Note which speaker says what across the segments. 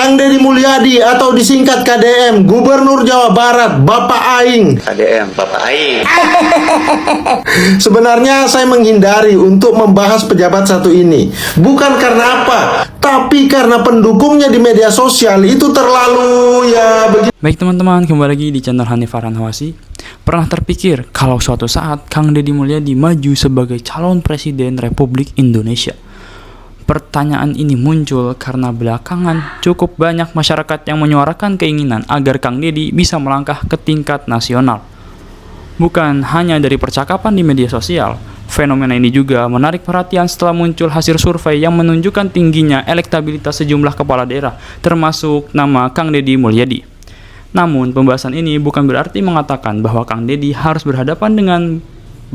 Speaker 1: Kang Deddy Mulyadi atau disingkat KDM, Gubernur Jawa Barat, Bapak Aing.
Speaker 2: KDM, Bapak Aing.
Speaker 1: Sebenarnya saya menghindari untuk membahas pejabat satu ini. Bukan karena apa, tapi karena pendukungnya di media sosial itu terlalu begitu.
Speaker 3: Baik teman-teman, kembali lagi di channel Hanif Farhan Hawasi. Pernah terpikir kalau suatu saat Kang Deddy Mulyadi maju sebagai calon presiden Republik Indonesia? Pertanyaan ini muncul karena belakangan cukup banyak masyarakat yang menyuarakan keinginan agar Kang Deddy bisa melangkah ke tingkat nasional. Bukan hanya dari percakapan di media sosial, fenomena ini juga menarik perhatian setelah muncul hasil survei yang menunjukkan tingginya elektabilitas sejumlah kepala daerah, termasuk nama Kang Deddy Mulyadi. Namun, pembahasan ini bukan berarti mengatakan bahwa Kang Deddy harus berhadapan dengan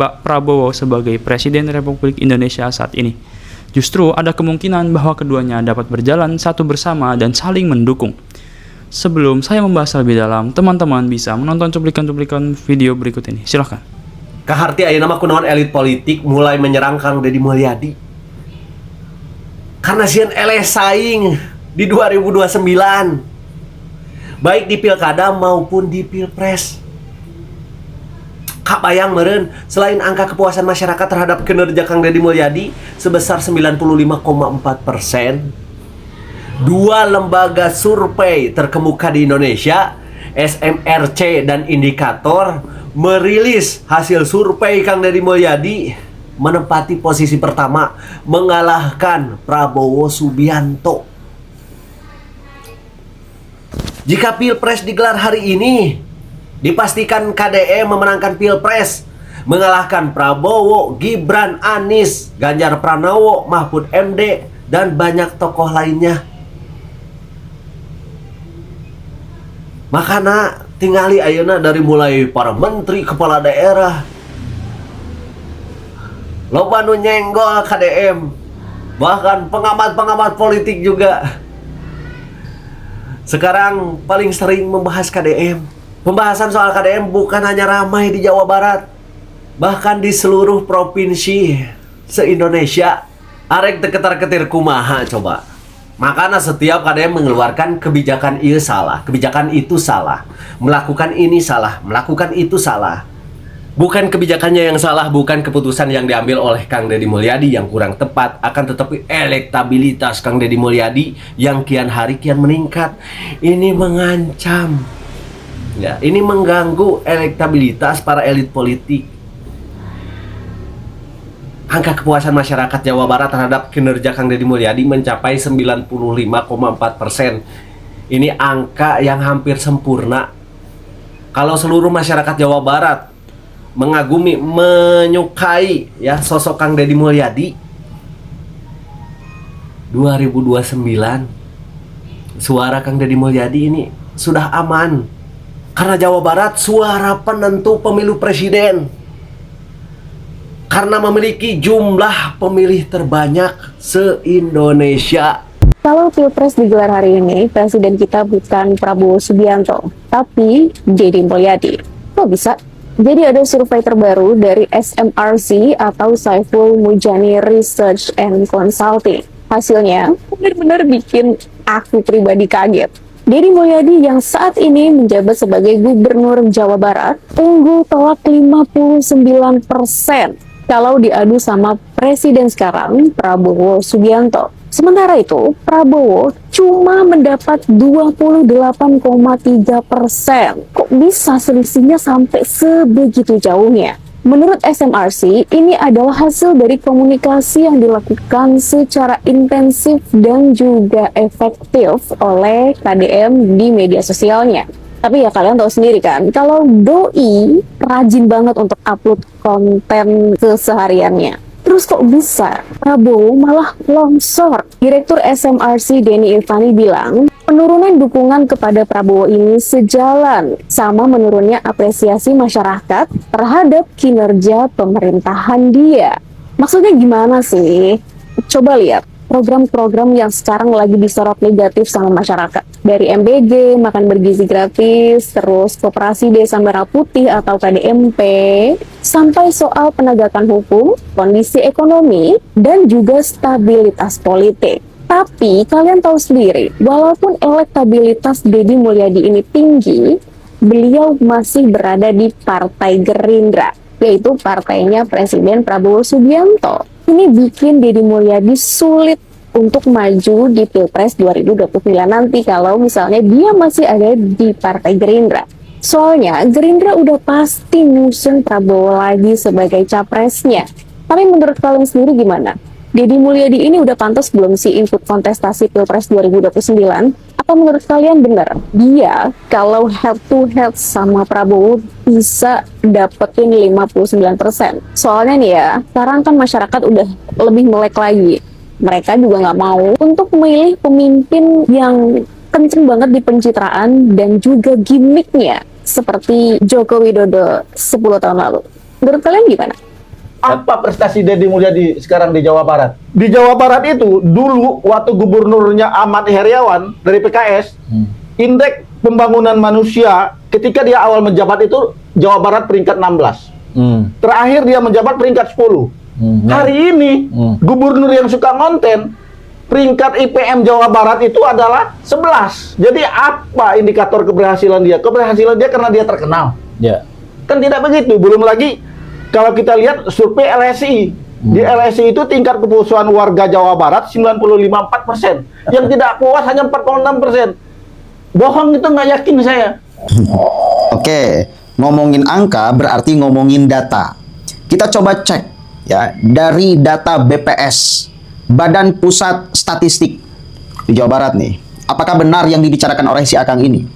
Speaker 3: Pak Prabowo sebagai Presiden Republik Indonesia saat ini. Justru ada kemungkinan bahwa keduanya dapat berjalan satu bersama dan saling mendukung. Sebelum saya membahas lebih dalam, teman-teman bisa menonton cuplikan-cuplikan video berikut ini. Silahkan.
Speaker 4: Kaharti ayeuna mah kunaon elit politik mulai menyerang Kang Deddy Mulyadi. Karena sieun eleh saing di 2029. Baik di pilkada maupun di pilpres. Kabayang meureun, selain angka kepuasan masyarakat terhadap kinerja Kang Deddy Mulyadi sebesar 95,4%, dua lembaga survei terkemuka di Indonesia, SMRC dan Indikator, merilis hasil survei Kang Deddy Mulyadi menempati posisi pertama, mengalahkan Prabowo Subianto. Jika Pilpres digelar hari ini, dipastikan KDM memenangkan Pilpres, mengalahkan Prabowo, Gibran, Anies, Ganjar Pranowo, Mahfud MD, dan banyak tokoh lainnya. Makanya tingali ayeuna dari mulai para menteri, kepala daerah, loba nu nyenggol KDM, bahkan pengamat-pengamat politik juga sekarang paling sering membahas KDM. Pembahasan soal KDM bukan hanya ramai di Jawa Barat, bahkan di seluruh provinsi se-Indonesia. Arek teketar-ketir kumaha coba. Makanya setiap KDM mengeluarkan kebijakan ini salah, kebijakan itu salah, melakukan ini salah, melakukan itu salah. Bukan kebijakannya yang salah, bukan keputusan yang diambil oleh Kang Deddy Mulyadi yang kurang tepat, akan tetapi elektabilitas Kang Deddy Mulyadi yang kian hari kian meningkat. Ini mengancam, ini mengganggu elektabilitas para elit politik. Angka kepuasan masyarakat Jawa Barat terhadap kinerja Kang Deddy Mulyadi mencapai 95,4%. Ini angka yang hampir sempurna. Kalau seluruh masyarakat Jawa Barat mengagumi, menyukai sosok Kang Deddy Mulyadi, 2029 suara Kang Deddy Mulyadi ini sudah aman. Karena Jawa Barat suara penentu pemilu presiden. Karena memiliki jumlah pemilih terbanyak se-Indonesia.
Speaker 5: Kalau Pilpres digelar hari ini, presiden kita bukan Prabowo Subianto, tapi Deddy Mulyadi. Kok bisa? Jadi ada survei terbaru dari SMRC atau Saiful Mujani Research and Consulting. Hasilnya benar-benar bikin aku pribadi kaget. Deddy Mulyadi yang saat ini menjabat sebagai Gubernur Jawa Barat unggul telak 59% kalau diadu sama Presiden sekarang Prabowo Subianto. Sementara itu Prabowo cuma mendapat 28,3%. Kok bisa selisihnya sampai sebegitu jauhnya? Menurut SMRC, ini adalah hasil dari komunikasi yang dilakukan secara intensif dan juga efektif oleh KDM di media sosialnya. Tapi ya kalian tahu sendiri kan, kalau doi rajin banget untuk upload konten kesehariannya. Terus kok bisa Prabowo malah longsor? Direktur SMRC Denny Irvani bilang, penurunan dukungan kepada Prabowo ini sejalan sama menurunnya apresiasi masyarakat terhadap kinerja pemerintahan dia. Maksudnya gimana sih? Coba lihat program-program yang sekarang lagi disorot negatif sama masyarakat. Dari MBG, makan bergizi gratis, terus Koperasi Desa Merah Putih atau KDMP, sampai soal penegakan hukum, kondisi ekonomi, dan juga stabilitas politik. Tapi kalian tahu sendiri, walaupun elektabilitas Deddy Mulyadi ini tinggi, beliau masih berada di Partai Gerindra, yaitu partainya Presiden Prabowo Subianto. Ini bikin Deddy Mulyadi sulit untuk maju di Pilpres 2029 nanti kalau misalnya dia masih ada di Partai Gerindra. Soalnya Gerindra udah pasti nyusun Prabowo lagi sebagai capresnya. Tapi menurut kalian sendiri gimana? Deddy Mulyadi ini udah pantas belum sih ikut kontestasi Pilpres 2029? Apa menurut kalian benar? Dia kalau head to head sama Prabowo bisa dapetin 59%. Soalnya nih ya, sekarang kan masyarakat udah lebih melek lagi. Mereka juga nggak mau untuk memilih pemimpin yang kenceng banget di pencitraan dan juga gimmicknya seperti Joko Widodo 10 tahun lalu. Menurut kalian gimana?
Speaker 2: Apa prestasi Deddy Mulyadi sekarang di Jawa Barat? Di Jawa Barat itu dulu waktu gubernurnya Ahmad Heriawan dari PKS, indeks pembangunan manusia ketika dia awal menjabat itu Jawa Barat peringkat 16. Terakhir dia menjabat peringkat 10. Hari ini gubernur yang suka ngonten peringkat IPM Jawa Barat itu adalah 11. Jadi apa indikator keberhasilan dia? Keberhasilan dia karena dia terkenal.
Speaker 6: Ya.
Speaker 2: Kan tidak begitu. Belum lagi kalau kita lihat survei LSI, di LSI itu tingkat kepuasan warga Jawa Barat 95,4%. Yang tidak puas hanya 46%. Bohong itu nggak yakin saya.
Speaker 6: Oke, ngomongin angka berarti ngomongin data. Kita coba cek ya dari data BPS, Badan Pusat Statistik di Jawa Barat nih. Apakah benar yang dibicarakan oleh si Akang ini?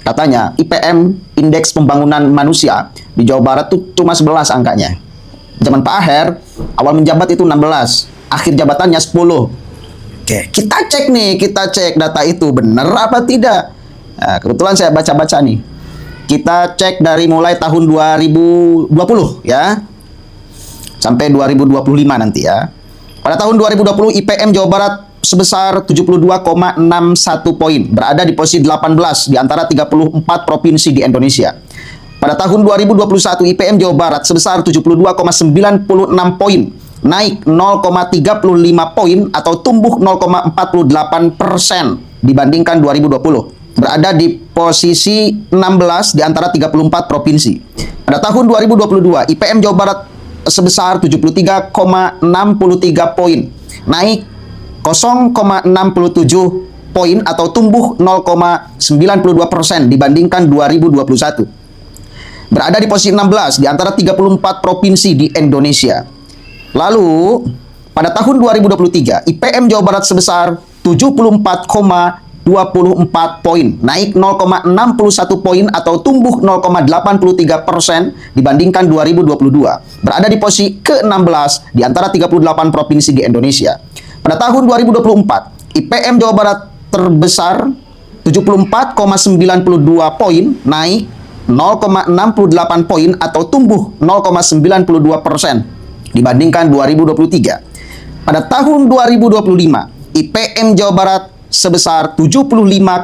Speaker 6: Katanya IPM, indeks pembangunan manusia di Jawa Barat tuh cuma 11 angkanya. Zaman Pak Aher, awal menjabat itu 16, akhir jabatannya 10. Oke, kita cek data itu benar apa tidak. Nah, kebetulan saya baca-baca nih. Kita cek dari mulai tahun 2020 ya, sampai 2025 nanti ya. Pada tahun 2020 IPM Jawa Barat sebesar 72,61 poin, berada di posisi 18 di antara 34 provinsi di Indonesia. Pada tahun 2021 IPM Jawa Barat sebesar 72,96 poin, naik 0,35 poin atau tumbuh 0,48% dibandingkan 2020. Berada di posisi 16 di antara 34 provinsi. Pada tahun 2022 IPM Jawa Barat sebesar 73,63 poin, naik 0,67 poin atau tumbuh 0,92% dibandingkan 2021. Berada di posisi 16 di antara 34 provinsi di Indonesia. Lalu, pada tahun 2023, IPM Jawa Barat sebesar 74,24 poin, naik 0,61 poin atau tumbuh 0,83% dibandingkan 2022. Berada di posisi ke-16 di antara 38 provinsi di Indonesia. Pada tahun 2024, IPM Jawa Barat terbesar 74,92 poin, naik 0,68 poin atau tumbuh 0,92% dibandingkan 2023. Pada tahun 2025, IPM Jawa Barat sebesar 75,90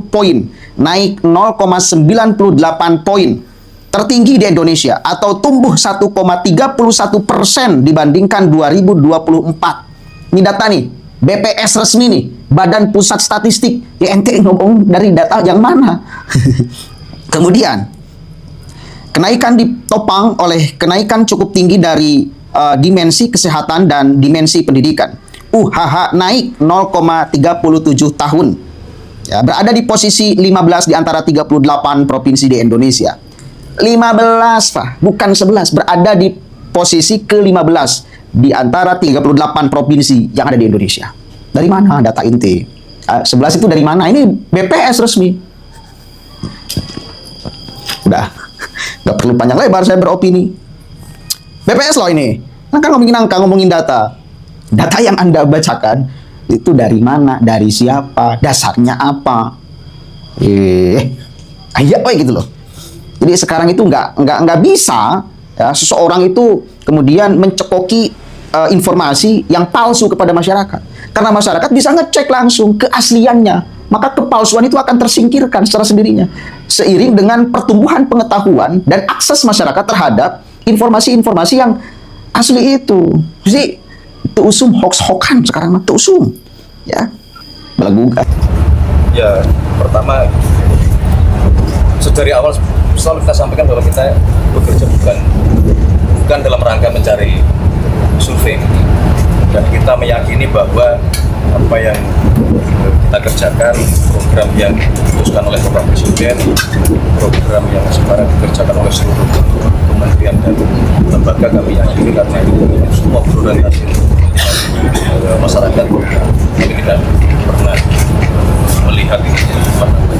Speaker 6: poin, naik 0,98 poin, tertinggi di Indonesia atau tumbuh 1,31% dibandingkan 2024. Ini data nih, BPS resmi nih, Badan Pusat Statistik. Ya ente ngomong dari data yang mana? Kemudian, kenaikan ditopang oleh kenaikan cukup tinggi dari dimensi kesehatan dan dimensi pendidikan. UHH naik 0,37 tahun. Ya, berada di posisi 15 di antara 38 provinsi di Indonesia. 15, Pak, bukan 11, berada di posisi ke-15 di antara 38 provinsi yang ada di Indonesia. Dari mana data inti? 11 itu dari mana? Ini BPS resmi. Udah, nggak perlu panjang lebar saya beropini. BPS loh ini. Kan ngomongin angka, ngomongin data. Data yang Anda bacakan itu dari mana? Dari siapa? Dasarnya apa? Ayo gitu loh. Jadi sekarang itu nggak bisa ya, seseorang itu kemudian mencekoki informasi yang palsu kepada masyarakat. Karena masyarakat bisa ngecek langsung keasliannya. Maka kepalsuan itu akan tersingkirkan secara sendirinya. Seiring dengan pertumbuhan pengetahuan dan akses masyarakat terhadap informasi-informasi yang asli itu. Jadi Teu usum hoax-hoaxan sekarang mah teu usum. Ya. Belagu.
Speaker 7: Ya, pertama dari awal selalu kita sampaikan bahwa kita bekerja bukan dalam rangka mencari survei, dan kita meyakini bahwa apa yang kita kerjakan, program yang diputuskan oleh Bapak Presiden, program yang sekarang dikerjakan oleh seluruh kementerian dan lembaga, kami yakini karena itu semua obrolan hasil masyarakat. Kami tidak pernah melihat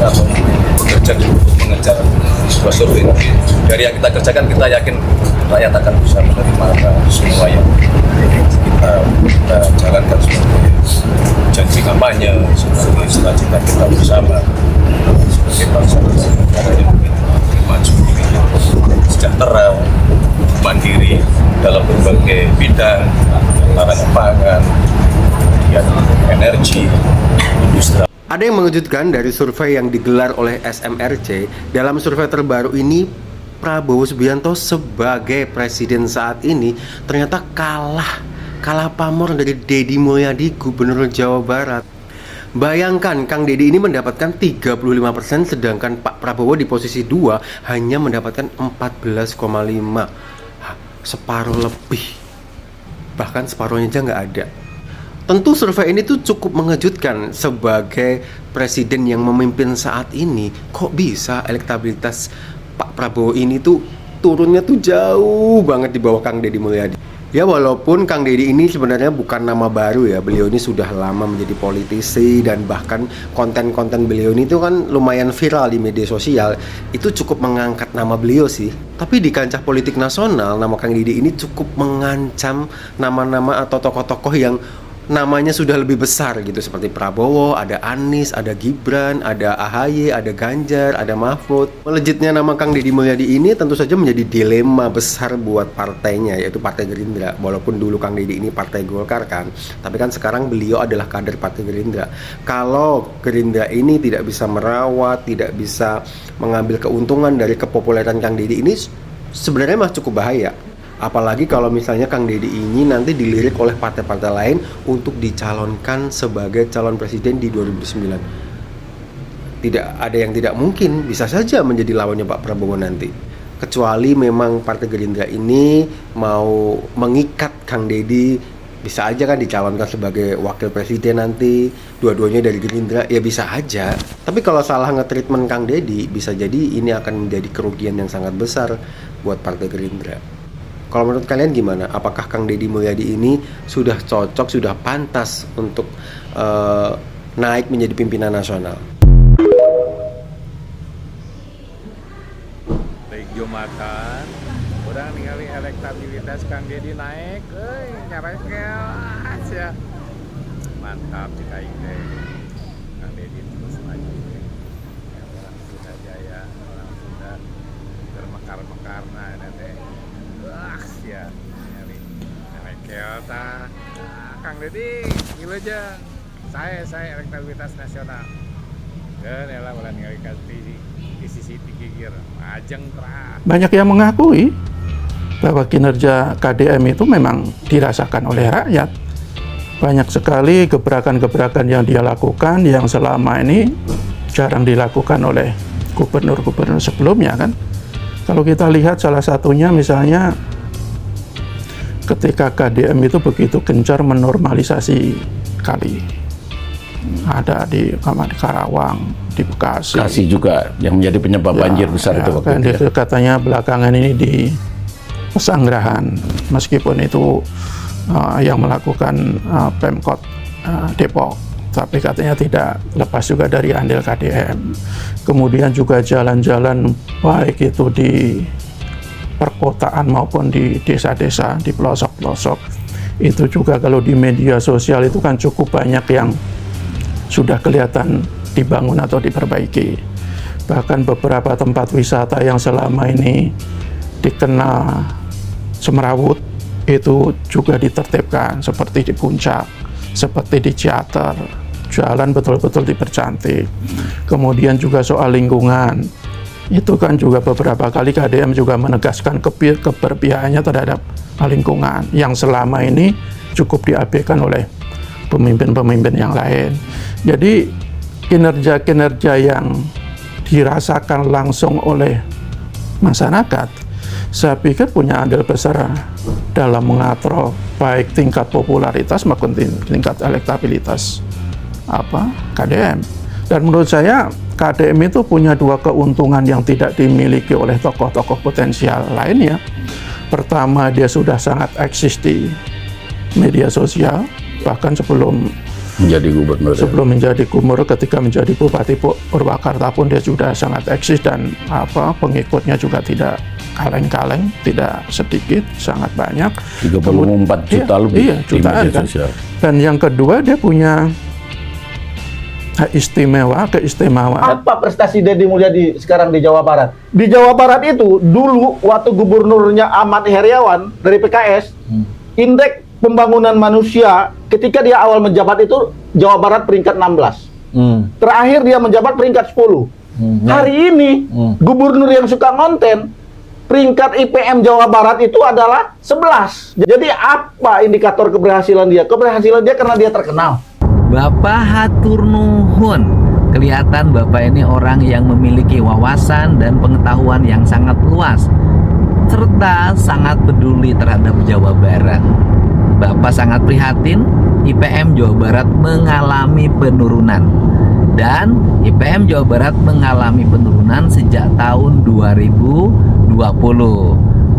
Speaker 7: atau bekerja untuk mengejar sebuah survei. Dari yang kita kerjakan, kita yakin rakyat akan bisa menerima semua yang kita jalankan sebagai janji kampanye, sebagai cita-cita kita bersama sebagai bangsa dan negara yang maju, sejahtera, mandiri dalam berbagai bidang, ketahanan pangan, kemudian energi, industri.
Speaker 8: Ada yang mengejutkan dari survei yang digelar oleh SMRC. Dalam survei terbaru ini, Prabowo Subianto sebagai presiden saat ini ternyata kalah pamor dari Deddy Mulyadi, Gubernur Jawa Barat. Bayangkan, Kang Deddy ini mendapatkan 35%, sedangkan Pak Prabowo di posisi 2 hanya mendapatkan 14,5%. Separuh lebih. Bahkan separuhnya aja nggak ada. Tentu survei ini tuh cukup mengejutkan sebagai presiden yang memimpin saat ini. Kok bisa elektabilitas Pak Prabowo ini tuh turunnya tuh jauh banget di bawah Kang Deddy Mulyadi. Ya, walaupun Kang Deddy ini sebenarnya bukan nama baru ya. Beliau ini sudah lama menjadi politisi, dan bahkan konten-konten beliau ini tuh kan lumayan viral di media sosial. Itu cukup mengangkat nama beliau sih. Tapi di kancah politik nasional, nama Kang Deddy ini cukup mengancam nama-nama atau tokoh-tokoh yang namanya sudah lebih besar gitu, seperti Prabowo, ada Anies, ada Gibran, ada AHY, ada Ganjar, ada Mahfud. Melejitnya nama Kang Deddy Mulyadi ini tentu saja menjadi dilema besar buat partainya, yaitu Partai Gerindra. Walaupun dulu Kang Deddy ini Partai Golkar kan, tapi kan sekarang beliau adalah kader Partai Gerindra. Kalau Gerindra ini tidak bisa merawat, tidak bisa mengambil keuntungan dari kepopuleran Kang Deddy ini, sebenarnya mah cukup bahaya. Apalagi kalau misalnya Kang Deddy ini nanti dilirik oleh partai-partai lain untuk dicalonkan sebagai calon presiden di 2009. Tidak ada yang tidak mungkin, bisa saja menjadi lawannya Pak Prabowo nanti. Kecuali memang Partai Gerindra ini mau mengikat Kang Deddy, bisa aja kan dicalonkan sebagai wakil presiden nanti, dua-duanya dari Gerindra, ya bisa aja. Tapi kalau salah nge-treatment Kang Deddy, bisa jadi ini akan menjadi kerugian yang sangat besar buat Partai Gerindra. Kalau menurut kalian gimana? Apakah Kang Deddy Mulyadi ini sudah cocok, sudah pantas untuk naik menjadi pimpinan nasional?
Speaker 9: Baik Jumatan, orang ningali elektabilitas Kang Deddy naik, nyarekelas ya. Mantap cita ide. Kang Deddy terus maju. Orang sudah jaya, orang sudah bermekar-mekar nah nanti. Ya, nyari Kelta, Kang Deddy, gila aja. Saya elektabilitas nasional. Dan ya lah, bulan nyari di sisi tigigir, majeng terang.
Speaker 10: Banyak yang mengakui bahwa kinerja KDM itu memang dirasakan oleh rakyat. Banyak sekali gebrakan-gebrakan yang dia lakukan yang selama ini jarang dilakukan oleh gubernur-gubernur sebelumnya kan. Kalau kita lihat salah satunya misalnya ketika KDM itu begitu gencar menormalisasi kali, ada di Karawang, di Bekasi
Speaker 11: juga yang menjadi penyebab banjir besar itu waktu itu.
Speaker 10: Katanya belakangan ini di Pesanggerahan, meskipun itu yang melakukan Pemkot Depok, tapi katanya tidak lepas juga dari andil KDM. Kemudian juga jalan-jalan baik itu di perkotaan maupun di desa-desa, di pelosok-pelosok, itu juga kalau di media sosial itu kan cukup banyak yang sudah kelihatan dibangun atau diperbaiki. Bahkan beberapa tempat wisata yang selama ini dikenal semrawut itu juga ditertibkan, seperti di Puncak, seperti di Ciater, jalan betul-betul dipercantik. Kemudian juga soal lingkungan, itu kan juga beberapa kali KDM juga menegaskan keberpihakannya terhadap lingkungan yang selama ini cukup diabaikan oleh pemimpin-pemimpin yang lain. Jadi kinerja-kinerja yang dirasakan langsung oleh masyarakat, saya pikir punya andil besar dalam mengatur baik tingkat popularitas maupun tingkat elektabilitas KDM. Dan menurut saya KDM itu punya dua keuntungan yang tidak dimiliki oleh tokoh-tokoh potensial lainnya. Pertama, dia sudah sangat eksis di media sosial, bahkan sebelum menjadi gubernur, ketika menjadi Bupati Purwakarta pun dia sudah sangat eksis dan pengikutnya juga tidak kaleng-kaleng, tidak sedikit, sangat banyak.
Speaker 11: 34 juta lebih di
Speaker 10: jutaan
Speaker 11: media sosial.
Speaker 10: Dan yang kedua, dia punya keistimewaan.
Speaker 2: Apa prestasi Deddy Mulyadi sekarang di Jawa Barat? Di Jawa Barat itu dulu waktu gubernurnya Ahmad Heriawan dari PKS, indeks pembangunan manusia ketika dia awal menjabat itu Jawa Barat peringkat 16. Terakhir dia menjabat peringkat 10. Hari ini gubernur yang suka ngonten, peringkat IPM Jawa Barat itu adalah 11. Jadi apa indikator keberhasilan dia? Keberhasilan dia karena dia terkenal.
Speaker 12: Bapak hatur nuhun. Kelihatan Bapak ini orang yang memiliki wawasan dan pengetahuan yang sangat luas, serta sangat peduli terhadap Jawa Barat. Bapak sangat prihatin IPM Jawa Barat mengalami penurunan. Dan IPM Jawa Barat mengalami penurunan sejak tahun 2020.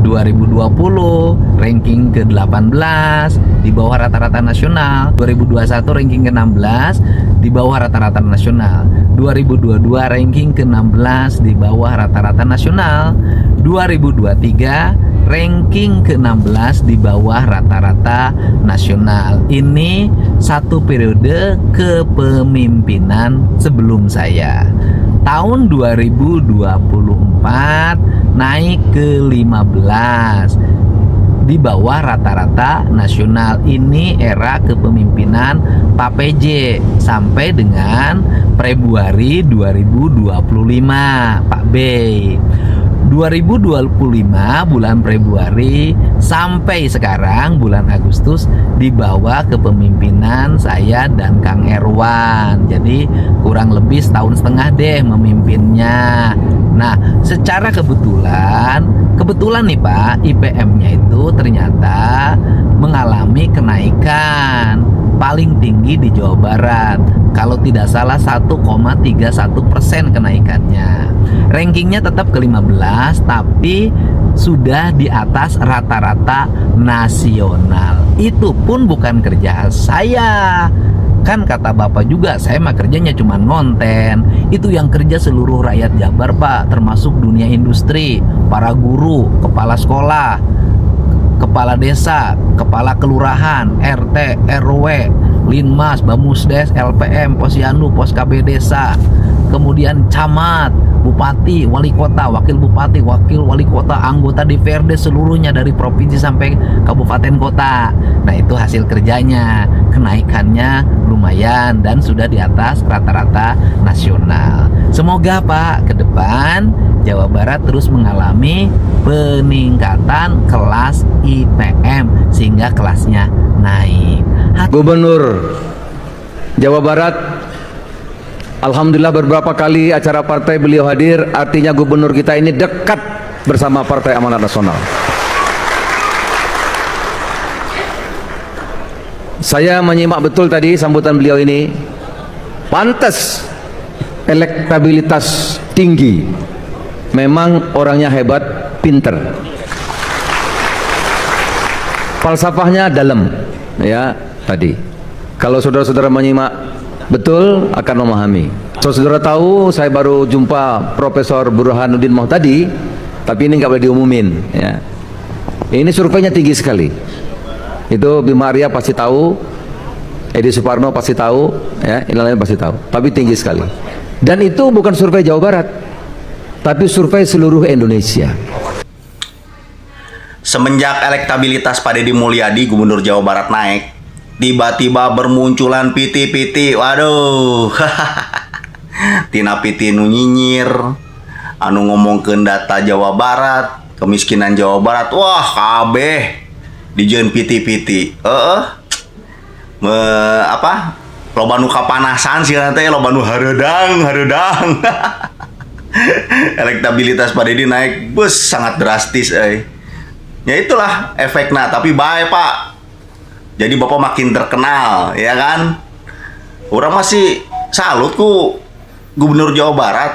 Speaker 12: 2020 ranking ke-18 di bawah rata-rata nasional, 2021 ranking ke-16 di bawah rata-rata nasional, 2022 ranking ke-16 di bawah rata-rata nasional, 2023 ranking ke-16 di bawah rata-rata nasional. Ini satu periode kepemimpinan sebelum saya. Tahun 2024 naik ke 15 di bawah rata-rata nasional. Ini era kepemimpinan Pak PJ sampai dengan Februari 2025 Pak B. 2025 bulan Februari sampai sekarang bulan Agustus di bawah kepemimpinan saya dan Kang Erwan. Jadi kurang lebih setahun setengah deh memimpinnya. Nah, secara kebetulan nih Pak, IPM-nya itu ternyata mengalami kenaikan paling tinggi di Jawa Barat. Kalau tidak salah 1,31% kenaikannya. Rankingnya tetap ke-15, tapi sudah di atas rata-rata nasional. Itu pun bukan kerja saya. Kan kata Bapak juga, saya mah kerjanya cuma ngonten. Itu yang kerja seluruh rakyat Jabar Pak, termasuk dunia industri, para guru, kepala sekolah, kepala desa, kepala kelurahan, RT, RW, Linmas, Bamusdes, LPM, Posyandu, Pos KB desa, kemudian camat, bupati, wali kota, wakil bupati, wakil wali kota, anggota DPRD seluruhnya dari provinsi sampai kabupaten kota. Nah, itu hasil kerjanya. Kenaikannya lumayan dan sudah di atas rata-rata nasional. Semoga Pak, ke depan Jawa Barat terus mengalami peningkatan kelas IPM sehingga kelasnya naik.
Speaker 13: Gubernur Jawa Barat, alhamdulillah beberapa kali acara partai beliau hadir, artinya gubernur kita ini dekat bersama Partai Amanat Nasional. Saya menyimak betul tadi sambutan beliau ini, pantas elektabilitas tinggi, memang orangnya hebat, pinter, falsafahnya dalam, ya tadi. Kalau saudara-saudara menyimak betul akan memahami. Saudara tahu saya baru jumpa Profesor Burhanuddin Muhtadi, tapi ini nggak boleh diumumin. Ya. Ini surveinya tinggi sekali. Itu Bima Arya pasti tahu, Edi Suparno pasti tahu, ya, ini lain pasti tahu. Tapi tinggi sekali. Dan itu bukan survei Jawa Barat, tapi survei seluruh Indonesia.
Speaker 14: Semenjak elektabilitas Pak Deddy Mulyadi Gubernur Jawa Barat naik, tiba-tiba bermunculan piti-piti. Waduh. Tina piti nu nyinyir, anu ngomongkeun data Jawa Barat, kemiskinan Jawa Barat. Wah, kabeh dijieun piti-piti. loba nu kapanasan sih nanti loba nu hareudang elektabilitas Pak Dedi naik sangat drastis ya itulah efeknya, tapi baik Pak, jadi Bapak makin terkenal ya kan. Orang masih salut ku Gubernur Jawa Barat,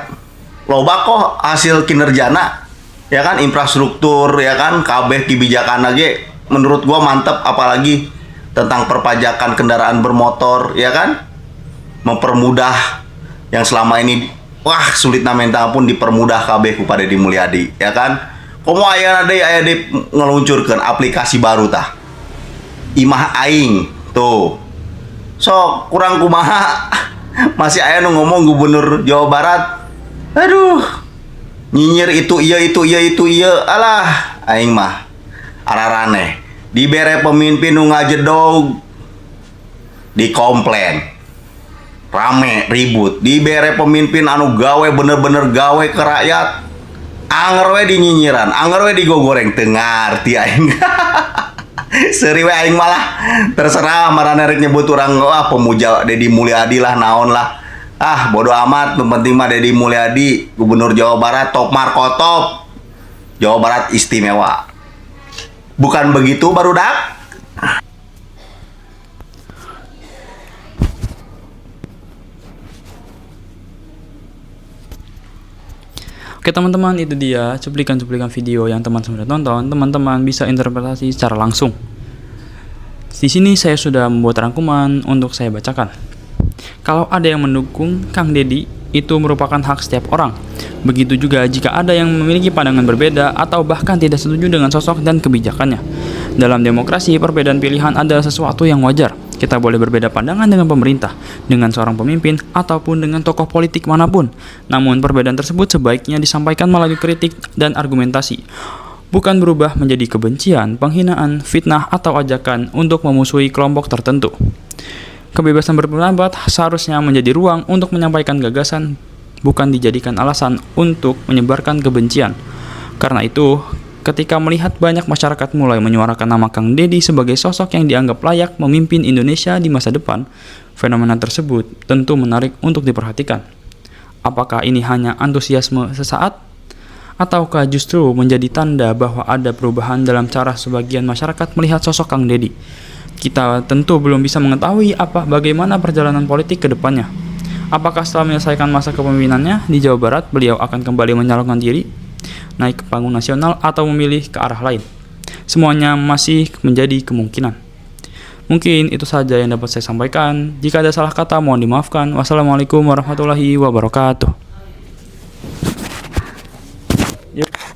Speaker 14: loba kok hasil kinerjana ya kan, infrastruktur ya kan, kabeh kebijakan lagi menurut gua mantep, apalagi tentang perpajakan kendaraan bermotor ya kan, mempermudah yang selama ini sulit namenta pun dipermudah kabeh ku Pak Dedi Mulyadi ya kan. Komo aya deui ngeluncurkeun aplikasi baru tah Imah Aing tuh, sok kurang kumaha masih aya nu ngomong Gubernur Jawa Barat aduh nyinyir itu iya alah aing mah araraneh dibere pemimpin nu ngajedog dikomplain rame ribut, dibere pemimpin anu gawe bener-bener gawe ke rakyat anger we dinyinyiran, anger we digogoreng, teu ngarti aing seuri we aing malah terserah marane rek nyebut urang pemuja Dedi Mulyadi lah naon lah, bodo amat, yang penting mah Dedi Mulyadi Gubernur Jawa Barat top markotop, Jawa Barat istimewa. Bukan begitu barudak?
Speaker 3: Oke teman-teman, itu dia cuplikan-cuplikan video yang teman-teman sudah tonton. Teman-teman bisa interpretasi secara langsung. Di sini saya sudah membuat rangkuman untuk saya bacakan. Kalau ada yang mendukung Kang Dedi, itu merupakan hak setiap orang. Begitu juga jika ada yang memiliki pandangan berbeda atau bahkan tidak setuju dengan sosok dan kebijakannya. Dalam demokrasi, perbedaan pilihan adalah sesuatu yang wajar. Kita boleh berbeda pandangan dengan pemerintah, dengan seorang pemimpin, ataupun dengan tokoh politik manapun. Namun, perbedaan tersebut sebaiknya disampaikan melalui kritik dan argumentasi, bukan berubah menjadi kebencian, penghinaan, fitnah, atau ajakan untuk memusuhi kelompok tertentu. Kebebasan berpendapat seharusnya menjadi ruang untuk menyampaikan gagasan, bukan dijadikan alasan untuk menyebarkan kebencian. Karena itu, ketika melihat banyak masyarakat mulai menyuarakan nama Kang Dedi sebagai sosok yang dianggap layak memimpin Indonesia di masa depan, fenomena tersebut tentu menarik untuk diperhatikan. Apakah ini hanya antusiasme sesaat? Ataukah justru menjadi tanda bahwa ada perubahan dalam cara sebagian masyarakat melihat sosok Kang Dedi? Kita tentu belum bisa mengetahui bagaimana perjalanan politik ke depannya. Apakah setelah menyelesaikan masa kepemimpinannya di Jawa Barat, beliau akan kembali menyalurkan diri, naik ke panggung nasional, atau memilih ke arah lain? Semuanya masih menjadi kemungkinan. Mungkin itu saja yang dapat saya sampaikan. Jika ada salah kata, mohon dimaafkan. Wassalamualaikum warahmatullahi wabarakatuh. Yuk.